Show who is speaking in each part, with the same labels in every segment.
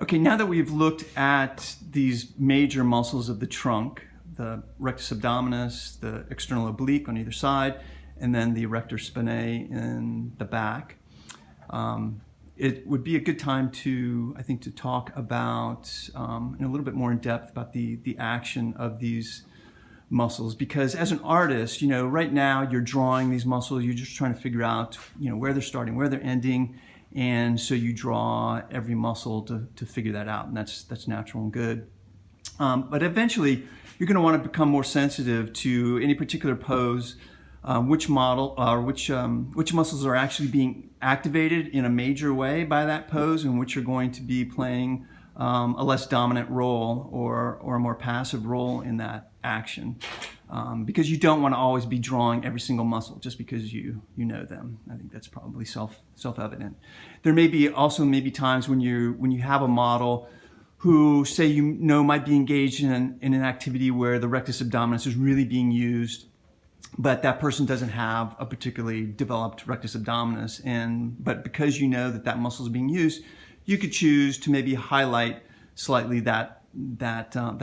Speaker 1: Okay, now that we've looked at these major muscles of the trunk, the rectus abdominis, the external oblique on either side, and then the erector spinae in the back, it would be a good time to, I think, to talk about in a little bit more in depth about the action of these muscles, because as an artist, right now you're drawing these muscles, you're just trying to figure out, where they're starting, where they're ending, and so you draw every muscle to figure that out, and that's natural and good. But eventually, you're going to want to become more sensitive to any particular pose, which muscles are actually being activated in a major way by that pose, and which are going to be playing a less dominant role or a more passive role in that action. Because you don't want to always be drawing every single muscle just because you know them. I think that's probably self-evident. There may be times when you have a model who, say, might be engaged in an activity where the rectus abdominis is really being used, but that person doesn't have a particularly developed rectus abdominis, but because you know that muscle is being used, you could choose to maybe highlight slightly that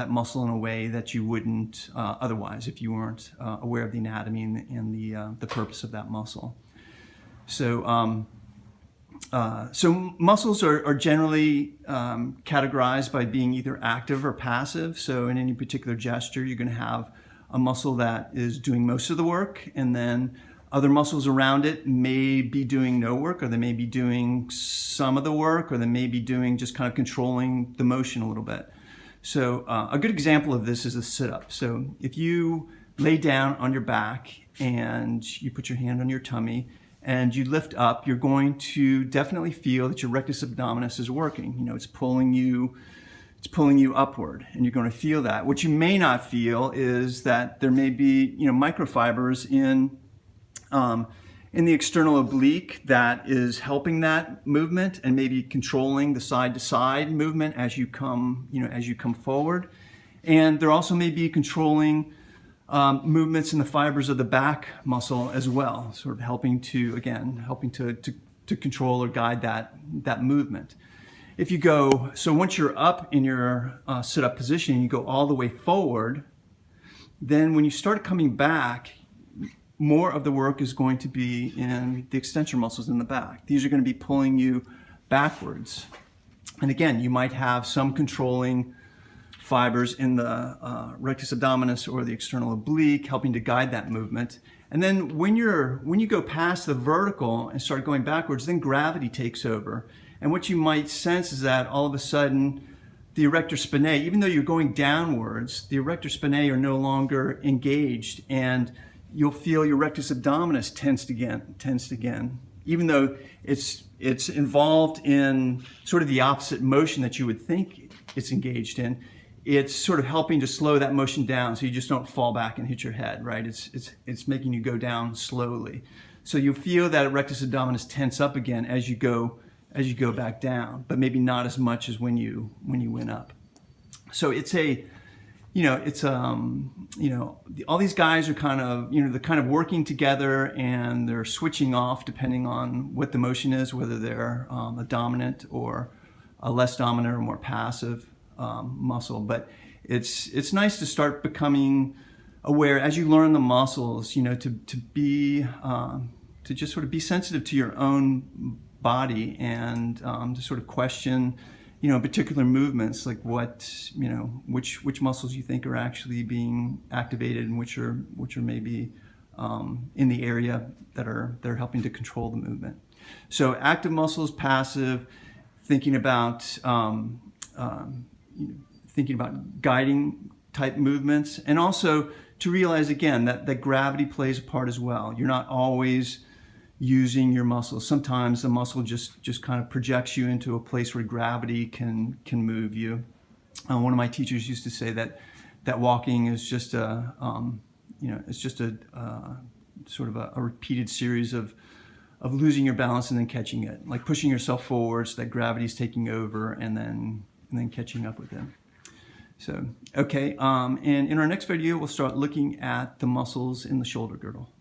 Speaker 1: muscle in a way that you wouldn't otherwise if you weren't aware of the anatomy and the purpose of that muscle. So muscles are generally categorized by being either active or passive. So in any particular gesture, you're going to have a muscle that is doing most of the work, and then other muscles around it may be doing no work, or they may be doing some of the work, or they may be doing just kind of controlling the motion a little bit. So a good example of this is a sit-up. So if you lay down on your back and you put your hand on your tummy and you lift up, you're going to definitely feel that your rectus abdominis is working. It's pulling you upward, and you're going to feel that. What you may not feel is that there may be microfibers in the external oblique that is helping that movement and maybe controlling the side-to-side movement as you come forward. And there also may be controlling movements in the fibers of the back muscle as well, sort of helping to control or guide that movement. So once you're up in your sit-up position and you go all the way forward, then when you start coming back, more of the work is going to be in the extensor muscles in the back. These are going to be pulling you backwards. And again, you might have some controlling fibers in the rectus abdominis or the external oblique helping to guide that movement. And then when you go past the vertical and start going backwards, then gravity takes over. And what you might sense is that all of a sudden, the erector spinae, even though you're going downwards, the erector spinae are no longer engaged, and you'll feel your rectus abdominis tensed again, even though it's involved in sort of the opposite motion that you would think it's engaged in. It's sort of helping to slow that motion down so you just don't fall back and hit your head, right? It's making you go down slowly. So you'll feel that rectus abdominis tense up again as you go back down, but maybe not as much as when you went up. So all these guys are kind of, they're kind of working together, and they're switching off depending on what the motion is, whether they're a dominant or a less dominant or more passive muscle. But it's nice to start becoming aware as you learn the muscles, to just sort of be sensitive to your own body, and to sort of question particular movements, like which muscles you think are actually being activated, and which are maybe in the area that are helping to control the movement. So active muscles, passive, thinking about guiding type movements, and also to realize again that gravity plays a part as well. You're not always using your muscles. Sometimes the muscle just kind of projects you into a place where gravity can move you. One of my teachers used to say that walking is just a sort of a repeated series of losing your balance and then catching it, like pushing yourself forward so that gravity is taking over, and then catching up with it. So, okay, and in our next video, we'll start looking at the muscles in the shoulder girdle.